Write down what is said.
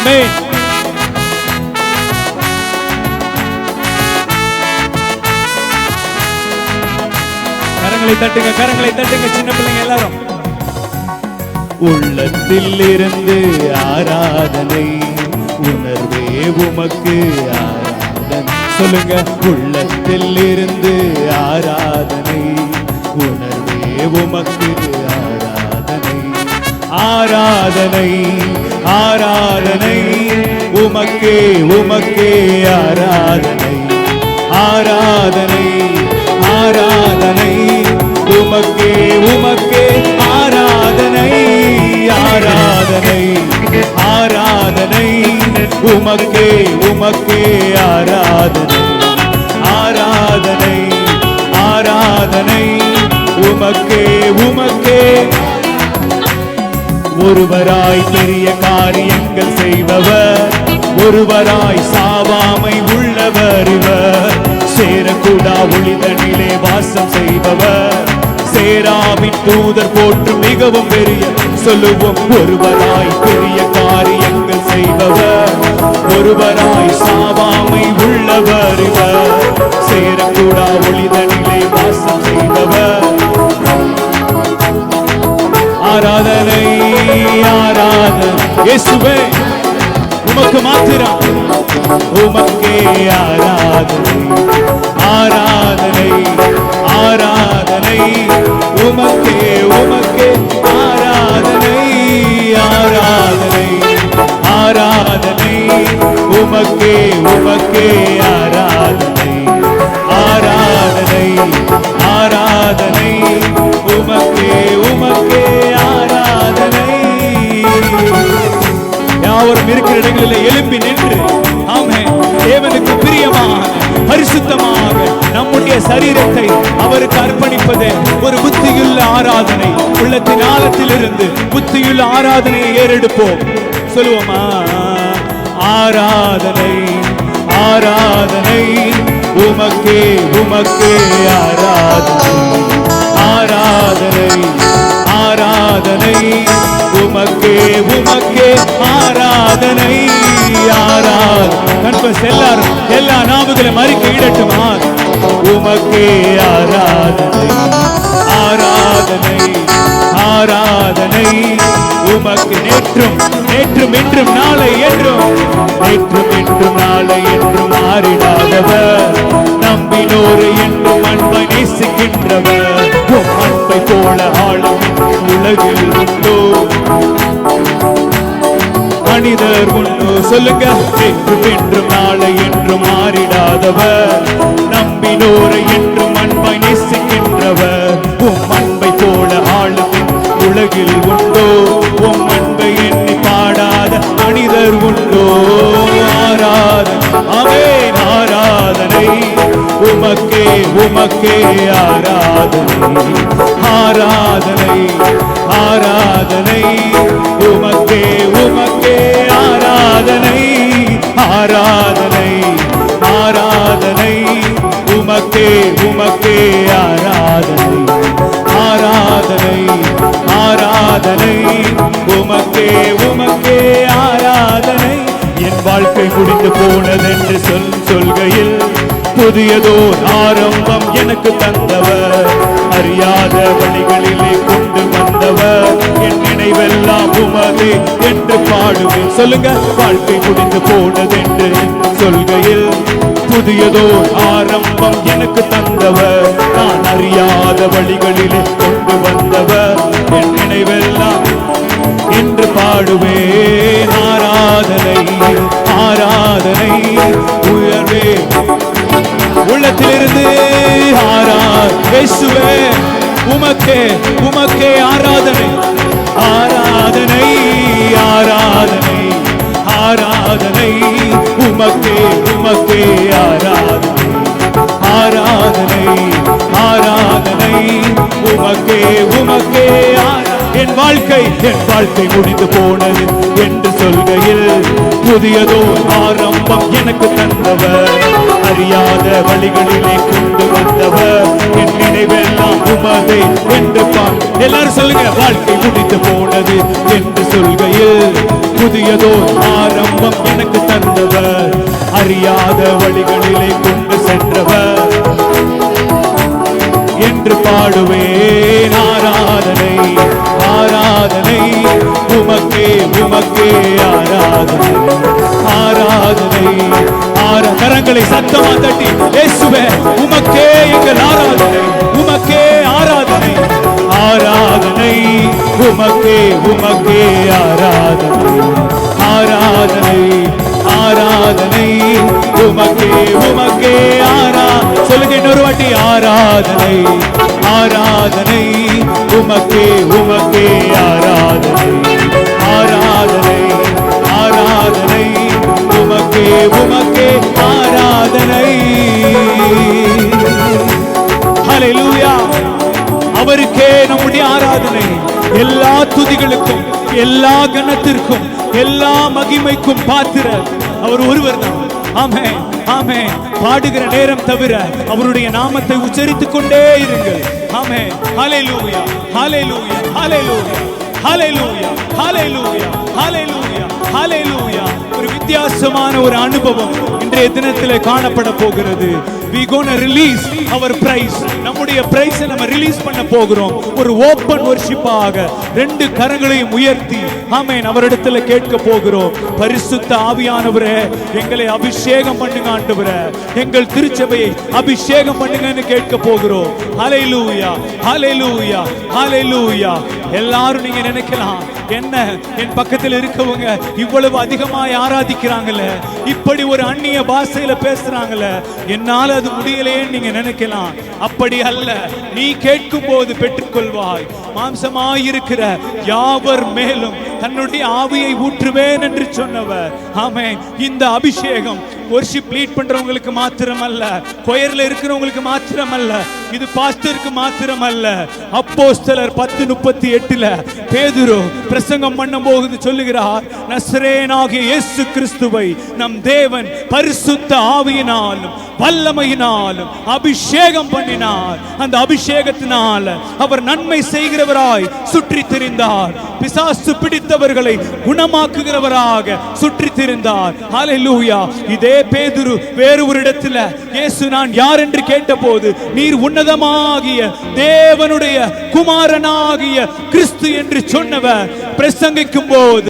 ஆமென். கரங்களை தட்டுங்க, கரங்களை தட்டுங்க சின்ன பிள்ளைங்க எல்லாரும். உள்ளத்தில் இருந்து ஆராதனை, உணர்வே உமக்கு ஆராதனை. சொல்லுங்க, உள்ளத்தில் இருந்து ஆராதனை, உணர்வே உமக்கு ஆராதனை. ஆராதனை ஆராதனை உமக்கே உமக்கே ஆராதனை. ஆராதனை ஆராதனை உமக்கே உமக்கே ஆராதனை. ஆராதனை ஆராதனை உமக்கே உமக்கே ஆராதனை. ஆராதனை ஆராதனை உமக்கே உமக்கே. ஒருவராய் பெரிய காரியங்கள் செய்பவர், ஒருவராய் சாவாமை உள்ளவர் இவர். சேரக்கூடா ஒளிதனிலே வாசம் செய்பவர், சேராவின் தூதர் போற்று மிகவும் பெரிய. சொல்லுவோம், ஒருவராய் பெரிய காரியங்கள் செய்பவர், ஒருவராய் சாவாமை உள்ளவர் இவர். சேரக்கூடா ஒளிதனிலே வாசம் செய்பவர். ஆராதனை ஆராதனை இயேசுவே உமக்கு மாத்திரம், உமக்கே ஆராதனை. ஆராதனை ஆராதனை உமக்கே உமக்கே ஆராதனை. ஆராதனை ஆராதனை உமக்கே உமக்கே ஆராதனை. ஆராதனை ஆராதனை உமக்கே உமக்கே ஆராதனை. யாவரும் இருக்கிற இடங்களில் எழுப்பி நின்று ஆமென் தேவனுக்கு பிரியமாக பரிசுத்தமாக நம்முடைய சரீரத்தை அவருக்கு அர்ப்பணிப்பது ஒரு புத்தியுள்ள ஆராதனை. உள்ளத்தின் ஆழத்தில் இருந்து புத்தியுள்ள ஆராதனையை ஏறெடுப்போம். சொல்லுவோமா, ஆராதனை ஆராதனை உமக்கே உமக்கே ஆராதனை. ஆராதனை ஆராதனை உமக்கே உமக்கே ஆராதனை. கன்ஃபஸ் எல்லாரும் எல்லா நாமங்களும் அறிக்கையிடட்டுமா, உமக்கே ஆராதனை. ஆராதனை ஆராதனை உமக்கு நேற்றும் நேற்றும் இன்றும் நாளை என்றும், நேற்றும் இன்றும் நாளை என்றும் மாறிடாதவர், நம்பினோரை என்றும் அன்பை நேசிக்கின்றவர். அன்பை போல ஆளும் உலகில் உண்டோ, மனிதர் உண்டோ? சொல்லுங்க, நேற்றும் இன்றும் நாளை என்றும் மாறிடாதவர், நம்பினோரை என்றும் அன்பை நேசிக்கின்றவர். அன்பை போல ஆளும் உலகில் உண்டோ? அன்பை எண்ணி பாடாத மனிதர் உண்டோ? ஆராதனை ஆமென். ஆராதனை உமக்கே உமக்கே ஆராதனை. ஆராதனை ஆராதனை உமக்கே உமக்கே ஆராதனை. ஆராதனை ஆராதனை உமக்கே உமக்கே ஆராதனை. ஆராதனை ஆராதனை உமக்கே உமக்கே ஆராதனை. என் வாழ்க்கை முடிந்து போனதென்று சொல்கையில் புதியதோர் ஆரம்பம் எனக்கு தந்தவர், அறியாத வழிகளிலே கொண்டு வந்தவர். என் நினைவெல்லாம் உமது என்று பாடுவேன். சொல்லுங்க, வாழ்க்கை முடிந்து போனதென்று சொல்கையில் புதியதோர் ஆரம்பம் எனக்கு தந்தவர், நான் அறியாத வழிகளிலே கொண்டு வந்தவர். என் நினைவெல்லாம் என்று பாடுவேன். ஆராதனை ஆராதனை உயர்வே உள்ளத்திலிருந்து இயேசுவே உமக்கே உமக்கே ஆராதனை. ஆராதனை ஆராதனை ஆராதனை உமக்கே உமக்கே ஆராதனை. ஆராதனை ஆராதனை உமக்கே உமக்கே. என் வாழ்க்கை முடிந்து போனது என்று சொல்கையில் புதியதோ ஆரம்பம் எனக்கு தந்தவர், அறியாத வழிகளிலே கொண்டு வந்தவர் என் நினைவெல்லாம் உமதை என்று பார். எல்லாரும் சொல்லுங்க. வாழ்க்கை முடிந்து போனது என்று சொல்கையில் புதியதோ ஆரம்பம் எனக்கு தந்தவர், அறியாத வழிகளிலே கொண்டு சென்றவர் என்று பாடுவேன். ஆராதனை ஆராதனை உமக்கே உமக்கே ஆராதனை ஆராதனை கரங்களை சத்தமா தட்டி இயேசுவே உமக்கே எங்கள் ஆராதனை, உமக்கே ஆராதனை ஆராதனை உமக்கே உமக்கே ஆராதனை ஆராதனை ஆராதனை உமக்கே உமக்கே சொல்லுங்க இன்னொரு வாட்டி. ஆராதனை ஆராதனை உமக்கே உமக்கே ஆராதனை ஆராதனை ஆராதனை உமக்கே உமக்கே ஆராதனை. ஹல்லேலூயா. அவருக்கே நம்முடைய ஆராதனை. எல்லா துதிகளுக்கும் எல்லா கனத்திற்கும் எல்லா மகிமைக்கும் பாத்திரர் அவர் ஒருவர் தான். ஆமென் ஆமென். பாடுகிற நேரம் தவிர அவருடைய நாமத்தை உச்சரித்துக் கொண்டே இருங்கள். ஆமென். ஹல்லேலூயா ஹல்லேலூயா ஹல்லேலூயா ஹல்லேலூயா ஹல்லேலூயா ஹல்லேலூயா ஹல்லேலூயா. ஒரு வித்தியாசமான ஒரு அனுபவம் இன்றைய தினத்திலே காணப்பட போகிறது. we gonna release our prize. நம்முடைய பிரைஸ் நம்ம ரிலீஸ் பண்ண போகிறோம். ஒரு ஓபன் வர்ஷிப் ஆக ரெண்டு கரங்களையும் உயர்த்தி ஆமென் அவரிடத்துல கேட்க போகிறோம். பரிசுத்த ஆவியானவரே எங்களை அபிஷேகம் பண்ணுங்க ஆண்டவரே, எங்கள் திருச்சபையை அபிஷேகம் பண்ணுங்கன்னு கேட்க போகிறோம். ஹல்லேலூயா ஹல்லேலூயா ஹல்லேலூயா. எல்லாரும் நீங்க நினைக்கலாம், என்ன என் பக்கத்தில் இருக்கவங்க இவ்வளவு அதிகமாய் ஆராதிக்கிறாங்கல்ல, இப்படி ஒரு அந்நிய பாஷையில பேசுறாங்கல்ல, என்னால அது முடியலையே நீங்க நினைக்கலாம். அப்படி அல்ல. நீ கேட்கும் போது பெற்றுக்கொள்வாய். மாம்சமாயிருக்கிற யாவர் மேலும் தன்னுடைய ஆவியை ஊற்றுவேன் என்று சொன்னவர். ஆமென். இந்த அபிஷேகம் வர்ஷிப் லீட் பண்றவங்களுக்கு மாத்திரமல்ல, கொயர்ல இருக்கிறவங்களுக்கு மாத்திரமல்ல, இது பாஸ்டருக்கு மாத்திரமல்ல. அப்போஸ்தலர் 10:38 பேதுரு பிரசங்கம் பண்ணும் போது சொல்லுகிறார், நசரேயனாகிய இயேசு கிறிஸ்துவை நம் தேவன் பரிசுத்த ஆவியினாலும் வல்லமையினாலும் அபிஷேகம் பண்ணினார். அந்த அபிஷேகத்தினால் அவர் நன்மை செய்கிறவராய் சுற்றி திரிந்தார். பிசாசு பிடித்தவர்களை குணமாக்குகிறவராக சுற்றி திரிந்தார். ஹல்லேலூயா. இதே பேதுரு வேறு ஒரு இடத்துல இயேசு நான் யார் என்று கேட்டபோது, நீர் உன்னதமாகிய தேவனுடைய குமாரனாகிய கிறிஸ்து என்று சொன்னவர் பிரசங்கிக்கும் போது